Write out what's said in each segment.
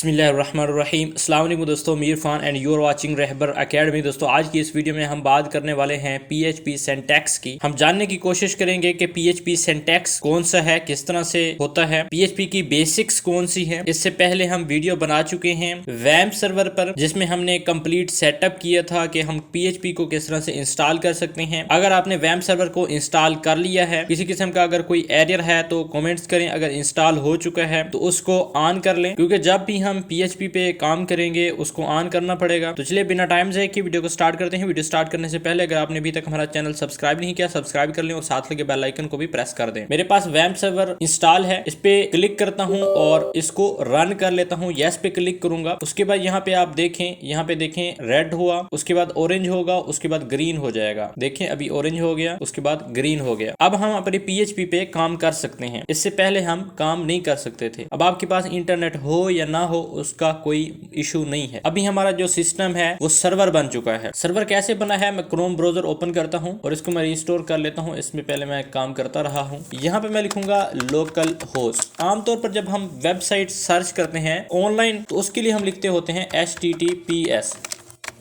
बिस्मिल्लाहिर्रहमानिर्रहीम। अस्सलाम वालेकुम दोस्तों, मीर फ़ान and you are watching Rahbar academy. दोस्तों आज की इस वीडियो में हम बात करने वाले हैं पीएचपी सिंटैक्स की। हम जानने की कोशिश करेंगे कि पीएचपी सिंटैक्स कौन सा है, किस तरह से होता है, पीएचपी की बेसिक्स कौन सी है। इससे पहले हम वीडियो बना चुके हैं वैम्प सर्वर पर, जिसमें हमने कंप्लीट सेटअप किया था कि हम पीएचपी को किस तरह से इंस्टॉल कर सकते हैं। अगर आपने वैम्प सर्वर को इंस्टॉल कर लिया है, किसी किस्म का अगर कोई एरर है तो कमेंट्स करें। अगर इंस्टॉल हो चुका है तो उसको ऑन कर लें, क्योंकि जब भी हम पीएचपी पे काम करेंगे उसको ऑन करना पड़ेगा। तो चलिए बिना टाइम जाए कि वीडियो को स्टार्ट करते हैं। वीडियो स्टार्ट करने से पहले अगर आपने अभी तक हमारा चैनल सब्सक्राइब नहीं किया, सब्सक्राइब कर लें और साथ लगे बेल आइकन को भी प्रेस कर दें। मेरे पास वैम्प सर्वर इंस्टॉल है, इस पे क्लिक करता हूं और इसको रन कर लेता हूं। यस पे क्लिक करूंगा। उसके बाद यहाँ पे आप देखें, यहाँ पे देखें रेड हुआ, उसके बाद ऑरेंज होगा, उसके बाद ग्रीन हो जाएगा। देखें अभी ऑरेंज हो गया, उसके बाद ग्रीन हो गया। अब हम अपने पीएचपी पे काम कर सकते हैं। इससे पहले हम काम नहीं कर सकते थे। अब आपके पास इंटरनेट हो या ना हो उसका कोई इशू नहीं है। अभी हमारा जो सिस्टम है वो सर्वर बन चुका है। सर्वर कैसे बना है, मैं क्रोम ब्राउजर ओपन करता हूं और इसको मैं रिस्टोर कर लेता हूं। इसमें पहले मैं काम करता रहा हूं। यहाँ पे मैं लिखूंगा लोकल होस्ट। आमतौर पर जब हम वेबसाइट सर्च करते हैं ऑनलाइन तो उसके लिए हम लिखते होते हैं HTTPS।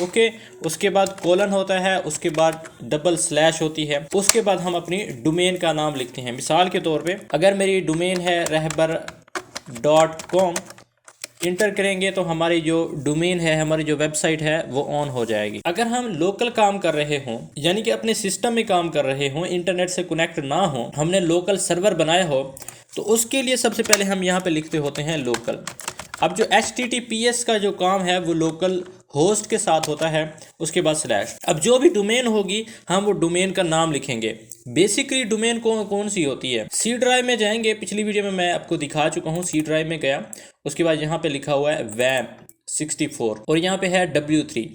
ओके, उसके बाद कोलन होता है, उसके बाद डबल स्लैश होती है, उसके बाद हम अपनी डोमेन का नाम लिखते हैं। मिसाल के तौर पे अगर मेरी डोमेन है रहबर.com, इंटर करेंगे तो हमारी जो डोमेन है, हमारी जो वेबसाइट है वो ऑन हो जाएगी। अगर हम लोकल काम कर रहे हों, यानी कि अपने सिस्टम में काम कर रहे हों, इंटरनेट से कनेक्ट ना हो, हमने लोकल सर्वर बनाया हो, तो उसके लिए सबसे पहले हम यहाँ पे लिखते होते हैं लोकल। अब जो HTTPS का जो काम है वो लोकल होस्ट के साथ होता है, उसके बाद स्लैश। अब जो भी डोमेन होगी हम वो डोमेन का नाम लिखेंगे। बेसिकली डोमेन कौन सी होती है, सी ड्राइव में जाएंगे। पिछली वीडियो में मैं आपको दिखा चुका हूँ, सी ड्राइव में गया, उसके बाद यहाँ पे लिखा हुआ है वैम्प 64 और यहाँ पे है W3।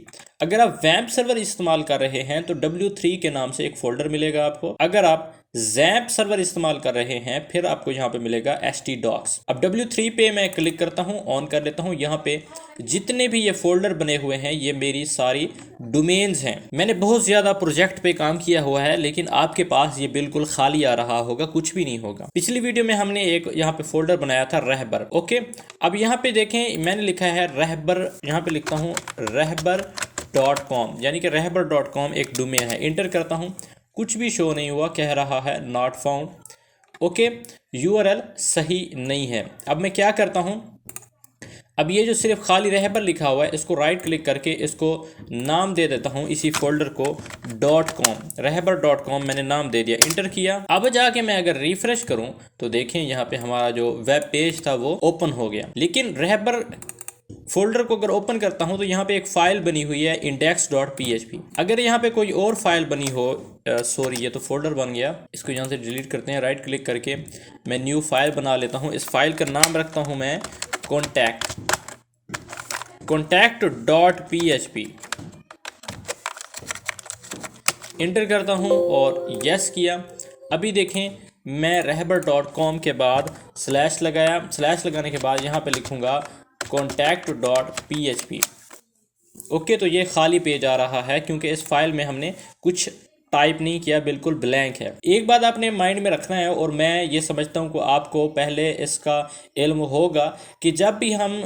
अगर आप वैम्प सर्वर इस्तेमाल कर रहे हैं तो W3 के नाम से एक फोल्डर मिलेगा आपको। अगर आप ज़ैम्प सर्वर इस्तेमाल कर रहे हैं फिर आपको यहाँ पे मिलेगा htdocs। अब W3 पे मैं क्लिक करता हूँ, ऑन कर लेता हूँ। यहाँ पे जितने भी ये फोल्डर बने हुए हैं ये मेरी सारी डोमेन्स हैं। मैंने बहुत ज़्यादा प्रोजेक्ट पे काम किया हुआ है, लेकिन आपके पास ये बिल्कुल खाली आ रहा होगा, कुछ भी नहीं होगा। पिछली वीडियो में हमने एक यहाँ पे फोल्डर बनाया था रहबर। ओके, अब यहाँ पे देखें मैंने लिखा है रहबर, यहाँ पे लिखता हूँ रहबर.com, यानी कि रहबर.com एक डोमेन है। इंटर करता हूँ, कुछ भी शो नहीं हुआ, कह रहा है नॉट फाउंड। ओके, URL सही नहीं है। अब मैं क्या करता हूं, अब ये जो सिर्फ खाली रहबर लिखा हुआ है इसको राइट क्लिक करके इसको नाम दे देता हूं, इसी फोल्डर को .com, रहबर.com मैंने नाम दे दिया। इंटर किया। अब जाके मैं अगर रिफ्रेश करूं तो देखें यहाँ पे हमारा जो वेब पेज था वो ओपन हो गया। लेकिन रहबर फोल्डर को अगर ओपन करता हूं तो यहाँ पे एक फाइल बनी हुई है index.php। अगर यहाँ पे कोई और फाइल बनी हो, सॉरी ये तो फोल्डर बन गया, इसको यहाँ से डिलीट करते हैं। राइट क्लिक करके मैं न्यू फाइल बना लेता हूँ। इस फाइल का नाम रखता हूँ मैं contact.php। इंटर करता हूँ और यस किया। अभी देखें मैं रहबर.com के बाद स्लैश लगाया, स्लैश लगाने के बाद यहाँ पे लिखूँगा contact.php। ओके, तो ये खाली पेज आ रहा है क्योंकि इस फाइल में हमने कुछ टाइप नहीं किया, बिल्कुल ब्लैंक है। एक बात आपने माइंड में रखना है, और मैं ये समझता हूँ कि आपको पहले इसका इल्म होगा कि जब भी हम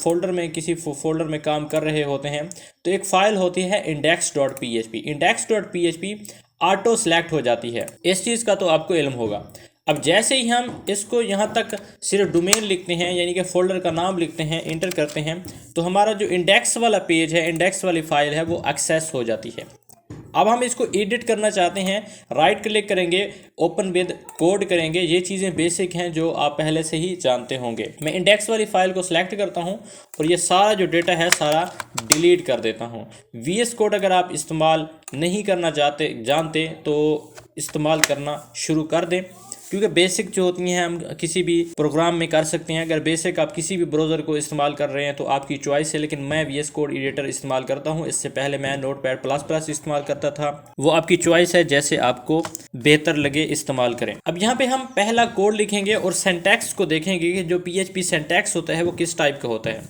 फोल्डर में किसी फोल्डर में काम कर रहे होते हैं तो एक फ़ाइल होती है index.php। index.php ऑटो सेलेक्ट हो जाती है, इस चीज़ का तो आपको इल्म होगा। अब जैसे ही हम इसको यहाँ तक सिर्फ डोमेन लिखते हैं, यानी कि फोल्डर का नाम लिखते हैं, इंटर करते हैं, तो हमारा जो इंडेक्स वाला पेज है, इंडेक्स वाली फाइल है वो एक्सेस हो जाती है। अब हम इसको एडिट करना चाहते हैं, राइट क्लिक करेंगे, ओपन विद कोड करेंगे। ये चीज़ें बेसिक हैं जो आप पहले से ही जानते होंगे। मैं इंडेक्स वाली फाइल को सिलेक्ट करता हूं और ये सारा जो डेटा है सारा डिलीट कर देता हूं। VS कोड अगर आप इस्तेमाल नहीं करना जानते तो इस्तेमाल करना शुरू कर दें, क्योंकि बेसिक जो होती हैं हम किसी भी प्रोग्राम में कर सकते हैं। अगर बेसिक आप किसी भी ब्राउज़र को इस्तेमाल कर रहे हैं तो आपकी चॉइस है, लेकिन मैं VS कोड एडिटर इस्तेमाल करता हूं। इससे पहले मैं नोटपैड++ इस्तेमाल करता था। वो आपकी चॉइस है, जैसे आपको बेहतर लगे इस्तेमाल करें। अब यहाँ पे हम पहला कोड लिखेंगे और सिंटैक्स को देखेंगे कि जो PHP सिंटैक्स होता है वो किस टाइप का होता है।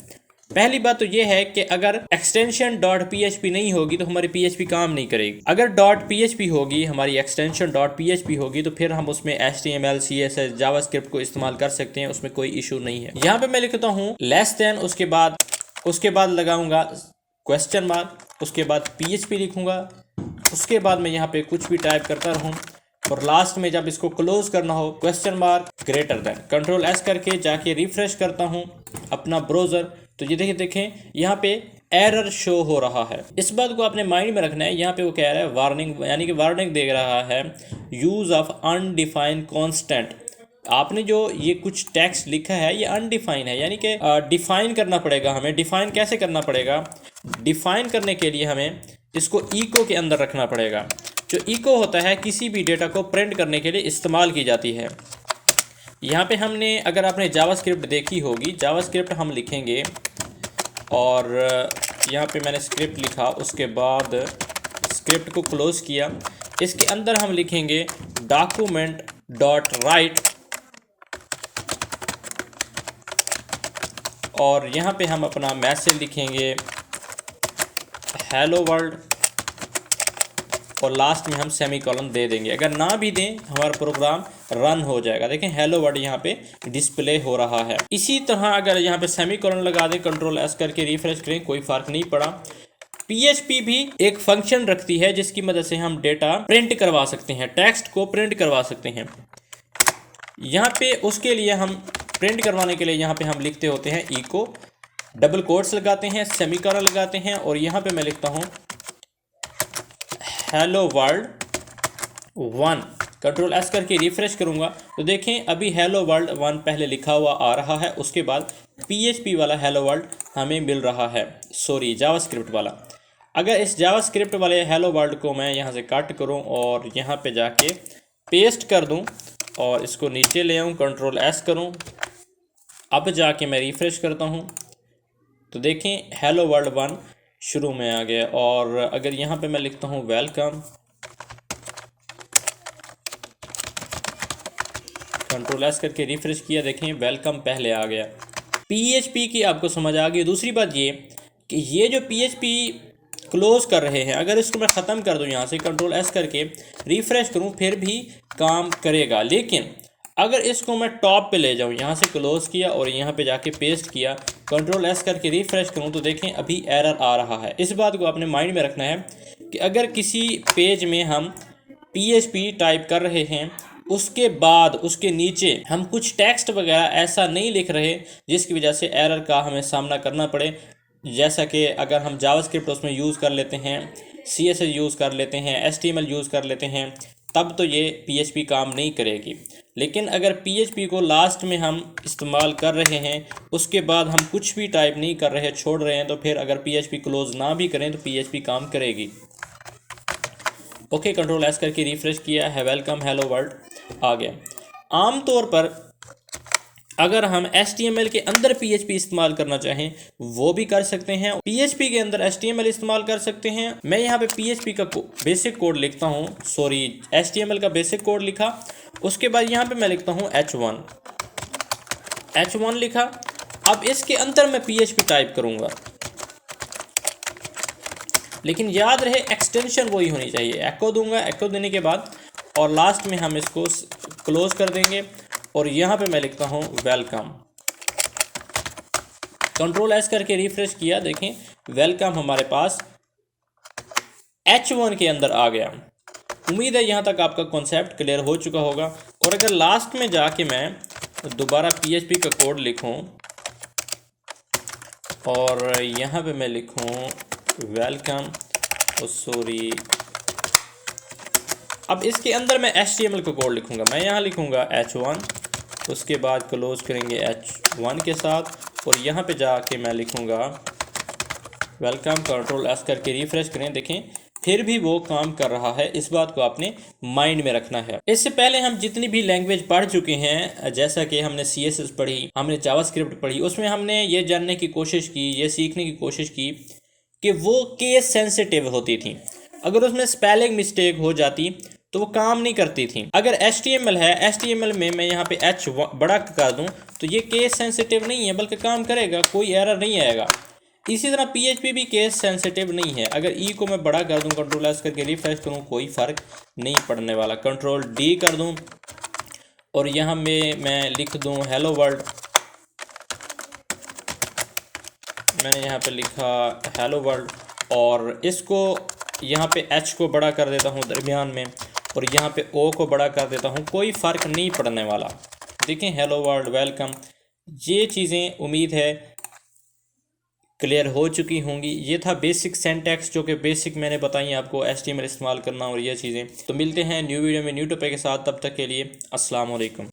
पहली बात तो ये है कि अगर एक्सटेंशन .php नहीं होगी तो हमारी PHP काम नहीं करेगी। अगर .php होगी, हमारी एक्सटेंशन .php होगी, तो फिर हम उसमें HTML CSS जावास्क्रिप्ट को इस्तेमाल कर सकते हैं, उसमें कोई इशू नहीं है। यहाँ पे मैं लिखता हूँ लेस देन, उसके बाद लगाऊंगा क्वेश्चन मार्क, उसके बाद PHP लिखूंगा, उसके बाद मैं यहाँ पे कुछ भी टाइप करता रहूँ और लास्ट में जब इसको क्लोज करना हो question mark greater than, control S करके जाके रिफ्रेश करता हूँ अपना ब्राउज़र, तो ये देखें यहाँ पे एरर शो हो रहा है। इस बात को आपने माइंड में रखना है। यहाँ पे वो कह रहा है वार्निंग, यानी कि वार्निंग दे रहा है यूज़ ऑफ अनडिफाइंड कांस्टेंट। आपने जो ये कुछ टेक्स्ट लिखा है ये अनडिफाइन है, यानी कि डिफाइन करना पड़ेगा हमें। डिफाइन कैसे करना पड़ेगा? डिफाइन करने के लिए हमें इसको इको के अंदर रखना पड़ेगा। जो इको होता है किसी भी डेटा को प्रिंट करने के लिए इस्तेमाल की जाती है। यहाँ पे हमने, अगर आपने जावास्क्रिप्ट देखी होगी, जावास्क्रिप्ट हम लिखेंगे और यहाँ पे मैंने स्क्रिप्ट लिखा, उसके बाद स्क्रिप्ट को क्लोज किया। इसके अंदर हम लिखेंगे document.write और यहाँ पे हम अपना मैसेज लिखेंगे हेलो वर्ल्ड और लास्ट में हम सेमीकोलन दे देंगे। अगर ना भी दें हमारा प्रोग्राम रन हो जाएगा। देखें हेलो वर्ड यहाँ पे डिस्प्ले हो रहा है। इसी तरह अगर यहाँ पे सेमीकोलन लगा दें, कंट्रोल S करके रिफ्रेश करें, कोई फर्क नहीं पड़ा। PHP भी एक फंक्शन रखती है जिसकी मदद से हम डेटा प्रिंट करवा सकते हैं, टेक्स्ट को प्रिंट करवा सकते हैं। यहाँ पे उसके लिए हम प्रिंट करवाने के लिए यहाँ पे हम लिखते होते हैं इको, डबल कोट्स लगाते हैं, सेमीकोलन लगाते हैं और यहाँ पे मैं लिखता हूँ हेलो वर्ल्ड 1, कंट्रोल S करके रिफ्रेश करूँगा तो देखें अभी हेलो वर्ल्ड 1 पहले लिखा हुआ आ रहा है, उसके बाद PHP वाला हेलो वर्ल्ड हमें मिल रहा है, सॉरी जावास्क्रिप्ट वाला। अगर इस जावास्क्रिप्ट वाले हेलो वर्ल्ड को मैं यहाँ से कट करूँ और यहाँ पे जाके पेस्ट कर दूँ और इसको नीचे ले आऊँ, कंट्रोल S करूँ, अब जाके मैं रिफ्रेश करता हूँ तो देखें हेलो वर्ल्ड 1 शुरू में आ गया। और अगर यहाँ पे मैं लिखता हूँ वेलकम, कंट्रोल S करके रिफ्रेश किया, देखें वेलकम पहले आ गया। PHP की आपको समझ आ गई। दूसरी बात ये कि ये जो PHP क्लोज कर रहे हैं, अगर इसको मैं ख़त्म कर दूँ यहाँ से कंट्रोल S करके रिफ्रेश करूँ फिर भी काम करेगा, लेकिन अगर इसको मैं टॉप पे ले जाऊँ, यहाँ से क्लोज किया और यहाँ पे जाके पेस्ट किया, कंट्रोल S करके रिफ्रेश करूँ तो देखें अभी एरर आ रहा है। इस बात को आपने माइंड में रखना है कि अगर किसी पेज में हम PHP टाइप कर रहे हैं, उसके बाद उसके नीचे हम कुछ टेक्स्ट वगैरह ऐसा नहीं लिख रहे जिसकी वजह से एरर का हमें सामना करना पड़े। जैसा कि अगर हम जावास्क्रिप्ट उसमें यूज़ कर लेते हैं, CSS यूज़ कर लेते हैं, HTML यूज़ कर लेते हैं, तब तो ये PHP काम नहीं करेगी। लेकिन अगर PHP को लास्ट में हम इस्तेमाल कर रहे हैं, उसके बाद हम कुछ भी टाइप नहीं कर रहे, छोड़ रहे हैं, तो फिर अगर PHP क्लोज ना भी करें तो PHP काम करेगी। ओके, कंट्रोल S करके रिफ्रेश किया है, वेलकम हेलो वर्ल्ड आ गया। आमतौर पर अगर हम HTML के अंदर PHP इस्तेमाल करना चाहें वो भी कर सकते हैं, PHP के अंदर HTML इस्तेमाल कर सकते हैं। मैं यहाँ पे PHP का बेसिक कोड लिखता हूँ, सॉरी HTML का बेसिक कोड लिखा, उसके बाद यहाँ पे मैं लिखता हूँ H1 लिखा। अब इसके अंदर मैं PHP टाइप करूँगा, लेकिन याद रहे एक्सटेंशन वही होनी चाहिए। एको दूंगा, एको देने के बाद और लास्ट में हम इसको क्लोज कर देंगे और यहाँ पे मैं लिखता हूँ वेलकम, कंट्रोल S करके रिफ्रेश किया, देखें वेलकम हमारे पास H1 के अंदर आ गया। उम्मीद है यहाँ तक आपका कॉन्सेप्ट क्लियर हो चुका होगा। और अगर लास्ट में जाके मैं दोबारा PHP का कोड लिखूँ और यहाँ पे मैं लिखूँ वेलकम, सॉरी, अब इसके अंदर मैं HTML का कोड लिखूँगा। मैं यहाँ लिखूँगा H1, उसके बाद क्लोज करेंगे H1 के साथ और यहाँ पे जाके मैं लिखूँगा वेलकम, कंट्रोल S करके रिफ्रेश करें, देखें फिर भी वो काम कर रहा है। इस बात को आपने माइंड में रखना है। इससे पहले हम जितनी भी लैंग्वेज पढ़ चुके हैं, जैसा कि हमने CSS पढ़ी, हमने जावास्क्रिप्ट पढ़ी, उसमें हमने ये जानने की कोशिश की, ये सीखने की कोशिश की कि वो केस सेंसिटिव होती थी। अगर उसमें स्पेलिंग मिस्टेक हो जाती तो वो काम नहीं करती थी। अगर HTML है, HTML में मैं यहाँ पे H बड़ा कर दूँ तो ये केस सेंसिटिव नहीं है, बल्कि काम करेगा, कोई एरर नहीं आएगा। इसी तरह PHP भी केस सेंसिटिव नहीं है। अगर ई को मैं बड़ा कर दूं, Ctrl+S करके रिफ्रेश करूं, कोई फ़र्क नहीं पड़ने वाला। Ctrl+D कर दूं और यहाँ में मैं लिख दूं हेलो वर्ल्ड। मैंने यहाँ पे लिखा हेलो वर्ल्ड और इसको यहाँ पे H को बड़ा कर देता हूँ दरमियान में और यहाँ पे O को बड़ा कर देता हूँ, कोई फ़र्क नहीं पड़ने वाला। देखें हेलो वर्ल्ड, वेलकम, ये चीज़ें उम्मीद है क्लियर हो चुकी होंगी। ये था बेसिक सिंटैक्स, जो कि बेसिक मैंने बताई आपको, HTML इस्तेमाल करना और ये चीज़ें। तो मिलते हैं न्यू वीडियो में न्यू टॉपिक के साथ, तब तक के लिए अस्सलाम वालेकुम।